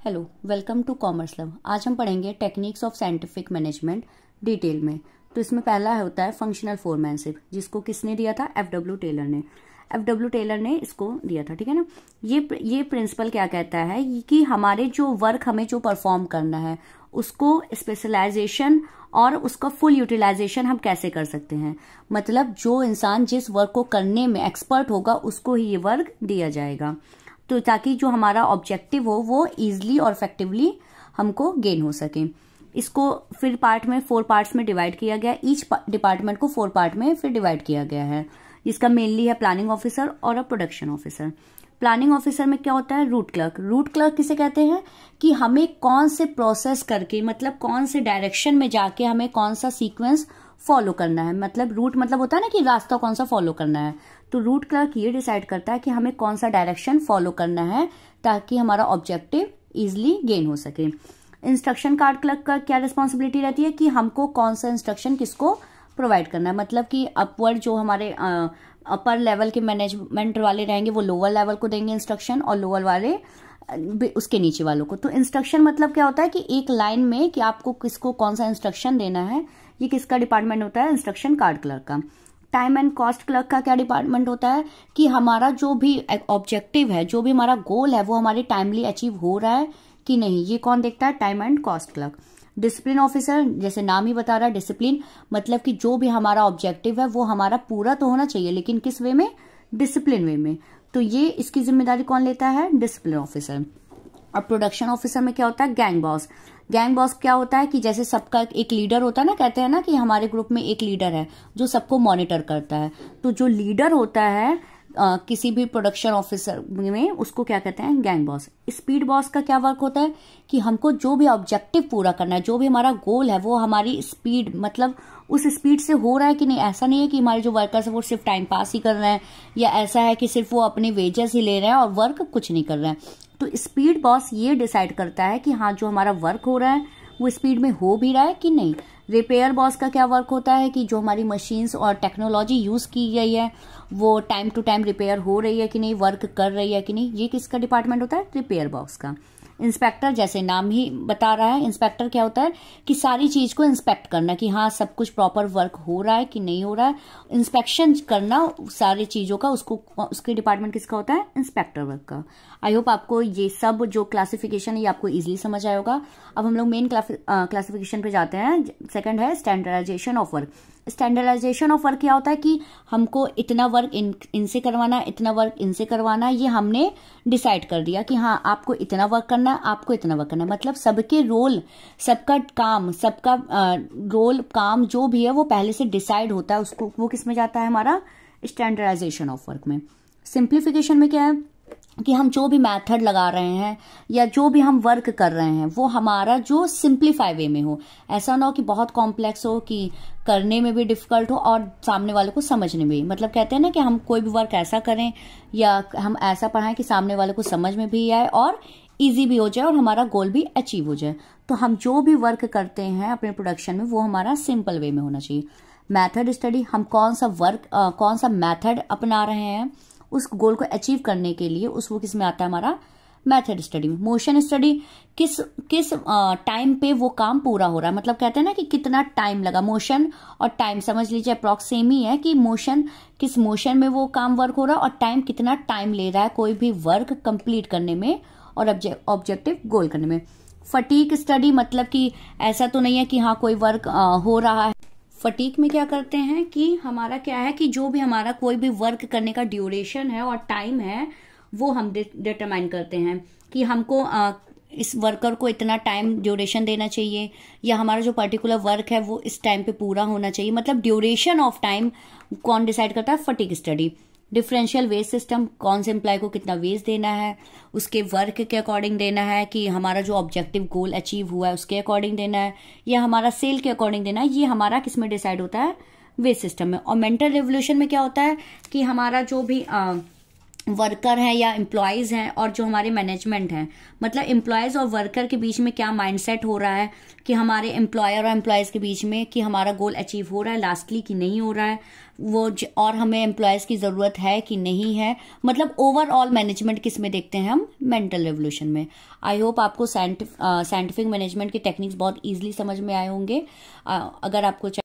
Hello, welcome to commerce love. आज हम पढ़ेंगे techniques of scientific management detail में। तो इसमें पहला होता है फंक्शनल फोरमैनशिप, जिसको किसने दिया था? एफ.डब्ल्यू. टेलर ने। एफ.डब्ल्यू. टेलर ने इसको दिया था, ठीक है ना। ये प्रिंसिपल क्या कहता है कि हमारे जो वर्क हमें जो परफॉर्म करना है उसको स्पेशलाइजेशन और उसका फुल यूटिलाइजेशन हम कैसे कर सकते हैं। मतलब जो इंसान जिस वर्क को करने में एक्सपर्ट होगा उसको ही ये वर्क दिया जाएगा, तो ताकि जो हमारा ऑब्जेक्टिव हो वो इजीली और इफेक्टिवली हमको गेन हो सके। इसको फिर फोर पार्ट्स में डिवाइड किया गया। ईच डिपार्टमेंट को 4 पार्ट में फिर डिवाइड किया गया है। इसका मेनली है प्लानिंग ऑफिसर और प्रोडक्शन ऑफिसर। प्लानिंग ऑफिसर में क्या होता है? Root clerk. रूट क्लर्क किसे कहते हैं कि हमें कौन से प्रोसेस करके, मतलब कौन से डायरेक्शन में जाके हमें कौन सा सीक्वेंस फॉलो करना है। मतलब रूट मतलब होता है ना कि रास्ता कौन सा फॉलो करना है। तो रूट क्लर्क ये डिसाइड करता है कि हमें कौन सा डायरेक्शन फॉलो करना है ताकि हमारा ऑब्जेक्टिव इजिली गेन हो सके। इंस्ट्रक्शन कार्ड क्लर्क का क्या रिस्पॉन्सिबिलिटी रहती है कि हमको कौन सा इंस्ट्रक्शन किसको प्रोवाइड करना है। मतलब कि अपवर्ड जो हमारे अपर लेवल के मैनेजमेंट वाले रहेंगे वो लोअर लेवल को देंगे इंस्ट्रक्शन, और लोअर वाले उसके नीचे वालों को। तो इंस्ट्रक्शन मतलब क्या होता है कि एक लाइन में कि आपको किसको कौन सा इंस्ट्रक्शन देना है, ये किसका डिपार्टमेंट होता है? इंस्ट्रक्शन कार्ड क्लर्क का। टाइम एंड कॉस्ट क्लर्क का क्या डिपार्टमेंट होता है कि हमारा जो भी ऑब्जेक्टिव है, जो भी हमारा गोल है, वो हमारी टाइमली अचीव हो रहा है कि नहीं, ये कौन देखता है? Time and cost clerk. Discipline officer, जैसे नाम ही बता रहा है डिसिप्लिन, मतलब कि जो भी हमारा ऑब्जेक्टिव है वो हमारा पूरा तो होना चाहिए, लेकिन किस वे में? डिसिप्लिन वे में। तो ये इसकी जिम्मेदारी कौन लेता है? Discipline officer. और प्रोडक्शन ऑफिसर में क्या होता है? Gang boss. गैंग बॉस क्या होता है कि जैसे सबका एक लीडर होता है ना, कहते हैं ना कि हमारे ग्रुप में एक लीडर है जो सबको मॉनिटर करता है। तो जो लीडर होता है किसी भी प्रोडक्शन ऑफिसर में, उसको क्या कहते हैं? Gang boss. स्पीड बॉस का क्या वर्क होता है कि हमको जो भी ऑब्जेक्टिव पूरा करना है, जो भी हमारा गोल है, वो हमारी स्पीड, मतलब उस स्पीड से हो रहा है कि नहीं। ऐसा नहीं है कि हमारे जो वर्कर्स है वो सिर्फ टाइम पास ही कर रहे हैं, या ऐसा है कि सिर्फ वो अपने वेजेस ही ले रहे हैं और वर्क कुछ नहीं कर रहे हैं। तो स्पीड बॉस ये डिसाइड करता है कि हाँ, जो हमारा वर्क हो रहा है वो स्पीड में हो भी रहा है कि नहीं। रिपेयर बॉस का क्या वर्क होता है कि जो हमारी मशीन्स और टेक्नोलॉजी यूज की गई है वो टाइम टू टाइम रिपेयर हो रही है कि नहीं, वर्क कर रही है कि नहीं। ये किसका डिपार्टमेंट होता है? रिपेयर बॉक्स का। इंस्पेक्टर, जैसे नाम ही बता रहा है, इंस्पेक्टर क्या होता है कि सारी चीज को इंस्पेक्ट करना कि हाँ सब कुछ प्रॉपर वर्क हो रहा है कि नहीं हो रहा है। इंस्पेक्शन करना सारी चीजों का, उसके डिपार्टमेंट किसका होता है? इंस्पेक्टर वर्क का। आई होप आपको ये सब जो क्लासिफिकेशन है ये आपको इजीली समझ आया होगा। अब हम लोग मेन क्लासिफिकेशन पे जाते हैं। सेकंड है standardisation of work. Standardisation of work क्या होता है कि हमको इतना वर्क इनसे करवाना है, इतना वर्क इनसे करवाना है, ये हमने डिसाइड कर दिया कि हाँ आपको इतना वर्क करना है, आपको इतना वर्क करना है। मतलब सबके रोल, सबका काम, सबका रोल काम जो भी है वो पहले से डिसाइड होता है। उसको वो किस में जाता है? हमारा स्टैंडर्डाइजेशन ऑफ वर्क में। सिंप्लीफिकेशन में क्या है कि हम जो भी मेथड लगा रहे हैं या जो भी हम वर्क कर रहे हैं वो हमारा जो सिंप्लीफाई वे में हो। ऐसा ना हो कि बहुत कॉम्प्लेक्स हो, कि करने में भी डिफिकल्ट हो और सामने वाले को समझने में भी। मतलब कहते हैं ना कि हम कोई भी वर्क ऐसा करें या हम ऐसा पढ़ाएं कि सामने वाले को समझ में भी आए और इजी भी हो जाए और हमारा गोल भी अचीव हो जाए। तो हम जो भी वर्क करते हैं अपने प्रोडक्शन में वो हमारा सिंपल वे में होना चाहिए। मैथड स्टडी, हम कौन सा मैथड अपना रहे हैं उस गोल को अचीव करने के लिए, वो किस में आता है? हमारा मेथड स्टडी में। मोशन स्टडी, किस टाइम पे वो काम पूरा हो रहा है। मतलब कहते हैं ना कि कितना टाइम लगा। मोशन और टाइम समझ लीजिए अप्रॉक्स सेम ही है कि किस मोशन में वो काम वर्क हो रहा है और टाइम कितना टाइम ले रहा है कोई भी वर्क कंप्लीट करने में और ऑब्जेक्टिव गोल करने में। फटीग स्टडी, मतलब कि ऐसा तो नहीं है कि हाँ कोई वर्क हो रहा है। फटीक में क्या करते हैं कि हमारा क्या है कि जो भी हमारा कोई भी वर्क करने का ड्यूरेशन है और टाइम है वो हम डिटरमाइन करते हैं कि हमको इस वर्कर को इतना टाइम ड्यूरेशन देना चाहिए, या हमारा जो पर्टिकुलर वर्क है वो इस टाइम पे पूरा होना चाहिए। मतलब ड्यूरेशन ऑफ टाइम कौन डिसाइड करता है? Fatigue study. Differential wage system, कौन से एम्प्लॉय को कितना वेज देना है, उसके वर्क के अकॉर्डिंग देना है कि हमारा जो ऑब्जेक्टिव गोल अचीव हुआ है उसके अकॉर्डिंग देना है, या हमारा सेल के अकॉर्डिंग देना है। ये हमारा किस में डिसाइड होता है? वेज सिस्टम में। और मेंटल रिवोल्यूशन में क्या होता है कि हमारा जो भी वर्कर हैं या एम्प्लॉयज हैं और जो हमारे मैनेजमेंट हैं, मतलब एम्प्लॉयज और वर्कर के बीच में क्या माइंडसेट हो रहा है कि हमारे एम्प्लॉयर और एम्प्लॉयज के बीच में कि हमारा गोल अचीव हो रहा है लास्टली कि नहीं हो रहा है वो, और हमें एम्प्लॉयज की ज़रूरत है कि नहीं है, मतलब ओवरऑल मैनेजमेंट किस में देखते हैं हम, मेंटल रेवोल्यूशन में। आई होप आपको साइंटिफिक मैनेजमेंट के टेक्निक्स बहुत ईजिली समझ में आए होंगे। अगर आपको